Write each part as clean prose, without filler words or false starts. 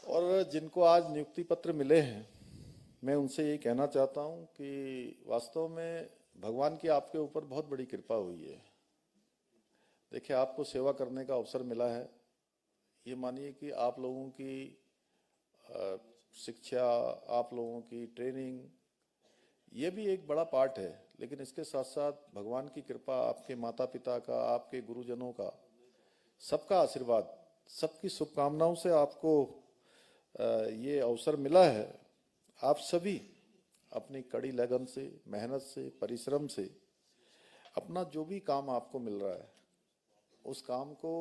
और जिनको आज नियुक्ति पत्र मिले हैं, मैं उनसे यही कहना चाहता हूं कि वास्तव में भगवान की आपके ऊपर बहुत बड़ी कृपा हुई है। देखिए, आपको सेवा करने का अवसर मिला है। ये मानिए कि आप लोगों की शिक्षा, आप लोगों की ट्रेनिंग, ये भी एक बड़ा पार्ट है। लेकिन इसके साथ साथ भगवान की कृपा, आपके माता पिता का, आपके गुरुजनों का, सबका आशीर्वाद, सबकी शुभकामनाओं से आपको ये अवसर मिला है। आप सभी अपनी कड़ी लगन से, मेहनत से, परिश्रम से अपना जो भी काम आपको मिल रहा है, उस काम को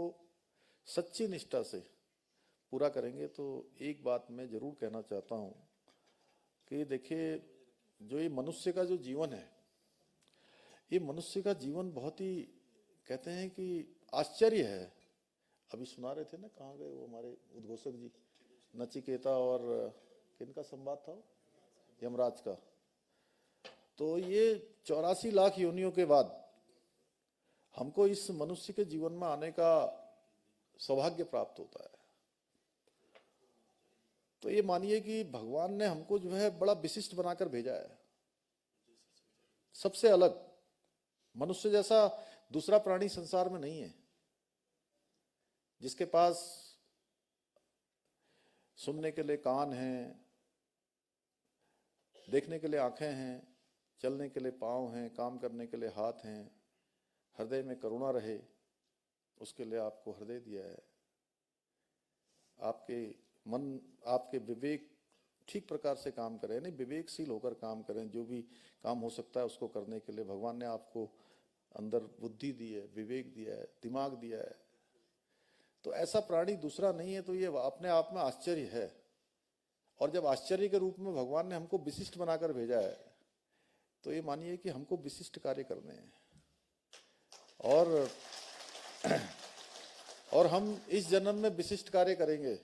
सच्ची निष्ठा से पूरा करेंगे। तो एक बात मैं जरूर कहना चाहता हूँ कि देखिए, जो ये मनुष्य का जो जीवन है, ये मनुष्य का जीवन बहुत ही, कहते हैं कि आश्चर्य है। अभी सुना रहे थे ना, कहाँ गए वो हमारे उद्घोषक जी, नचिकेता और किनका संवाद था, यमराज का। तो ये 84 लाख योनियों के बाद हमको इस मनुष्य के जीवन में आने का सौभाग्य प्राप्त होता है। तो ये मानिए कि भगवान ने हमको जो है बड़ा विशिष्ट बनाकर भेजा है, सबसे अलग। मनुष्य जैसा दूसरा प्राणी संसार में नहीं है, जिसके पास सुनने के लिए कान हैं, देखने के लिए आंखें हैं, चलने के लिए पांव हैं, काम करने के लिए हाथ हैं, हृदय में करुणा रहे, उसके लिए आपको हृदय दिया है। आपके मन, आपके विवेक ठीक प्रकार से काम करें, यानी विवेकशील होकर काम करें। जो भी काम हो सकता है उसको करने के लिए भगवान ने आपको अंदर बुद्धि दी है, विवेक दिया है, दिमाग दिया है। तो ऐसा प्राणी दूसरा नहीं है। तो ये अपने आप में आश्चर्य है। और जब आश्चर्य के रूप में भगवान ने हमको विशिष्ट बनाकर भेजा है, तो ये मानिए कि हमको विशिष्ट कार्य करने हैं। और हम इस जन्म में विशिष्ट कार्य करेंगे,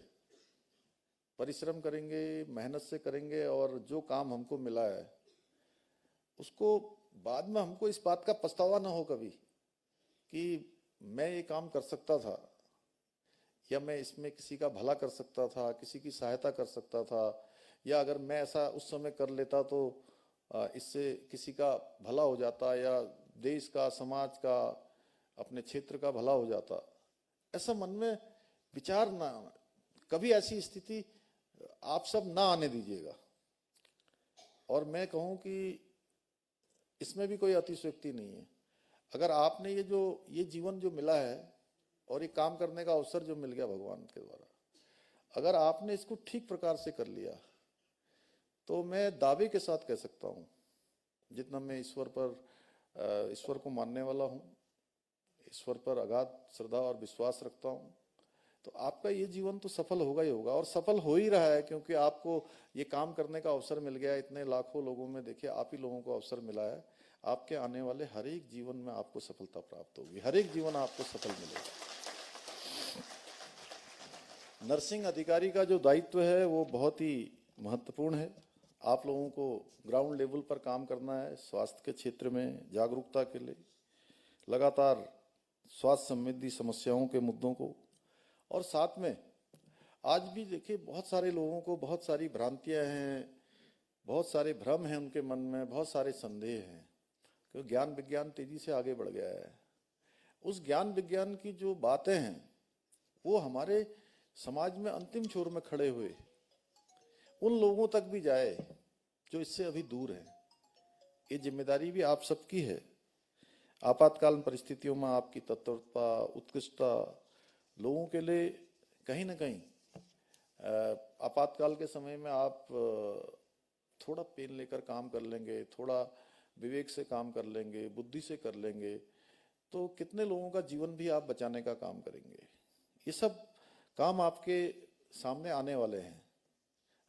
परिश्रम करेंगे, मेहनत से करेंगे। और जो काम हमको मिला है उसको बाद में हमको इस बात का पछतावा ना हो कभी कि मैं ये काम कर सकता था, या मैं इसमें किसी का भला कर सकता था, किसी की सहायता कर सकता था, या अगर मैं ऐसा उस समय कर लेता तो इससे किसी का भला हो जाता, या देश का, समाज का, अपने क्षेत्र का भला हो जाता। ऐसा मन में विचार ना, कभी ऐसी स्थिति आप सब ना आने दीजिएगा। और मैं कहूं कि इसमें भी कोई अतिशयोक्ति नहीं है। अगर आपने ये जीवन जो मिला है और ये काम करने का अवसर जो मिल गया भगवान के द्वारा, अगर आपने इसको ठीक प्रकार से कर लिया, तो मैं दावे के साथ कह सकता हूँ, जितना मैं ईश्वर को मानने वाला हूँ, ईश्वर पर अगाध श्रद्धा और विश्वास रखता हूँ, तो आपका ये जीवन तो सफल होगा ही होगा। और सफल हो ही रहा है, क्योंकि आपको ये काम करने का अवसर मिल गया। इतने लाखों लोगों में देखिए, आप ही लोगों को अवसर मिला है। आपके आने वाले हर एक जीवन में आपको सफलता प्राप्त होगी, हर एक जीवन आपको सफल मिलेगा। नर्सिंग अधिकारी का जो दायित्व है वो बहुत ही महत्वपूर्ण है। आप लोगों को ग्राउंड लेवल पर काम करना है, स्वास्थ्य के क्षेत्र में जागरूकता के लिए, लगातार स्वास्थ्य संबंधी समस्याओं के मुद्दों को। और साथ में आज भी देखिए, बहुत सारे लोगों को बहुत सारी भ्रांतियां हैं, बहुत सारे भ्रम हैं उनके मन में, बहुत सारे संदेह हैं, क्योंकि ज्ञान विज्ञान तेजी से आगे बढ़ गया है। उस ज्ञान विज्ञान की जो बातें हैं वो हमारे समाज में अंतिम छोर में खड़े हुए उन लोगों तक भी जाए जो इससे अभी दूर है। ये जिम्मेदारी भी आप सबकी है। आपातकालीन परिस्थितियों में आपकी तत्परता, उत्कृष्टता लोगों के लिए कहीं ना कहीं, आपातकाल के समय में आप थोड़ा पेन लेकर काम कर लेंगे, थोड़ा विवेक से काम कर लेंगे, बुद्धि से कर लेंगे, तो कितने लोगों का जीवन भी आप बचाने का काम करेंगे। ये सब काम आपके सामने आने वाले हैं।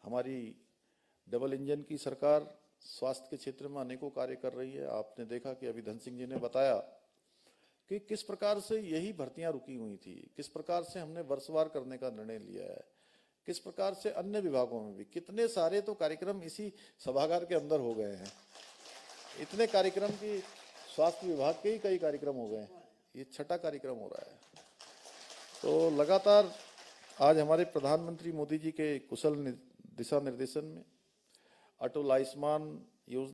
हमारी डबल इंजन की सरकार स्वास्थ्य के क्षेत्र में अनेकों कार्य कर रही है। आपने देखा कि अभी धन सिंह जी ने बताया कि किस प्रकार से यही भर्तियां रुकी हुई थी, किस प्रकार से हमने वर्षवार करने का निर्णय लिया है, किस प्रकार से अन्य विभागों में भी कितने सारे तो कार्यक्रम इसी सभागार के अंदर हो गए हैं। इतने कार्यक्रम की स्वास्थ्य विभाग के ही कई कार्यक्रम हो गए हैं, ये छठा कार्यक्रम हो रहा है। तो लगातार आज हमारे प्रधानमंत्री मोदी जी के कुशल दिशा निर्देशन में अटल आयुष्मान योजना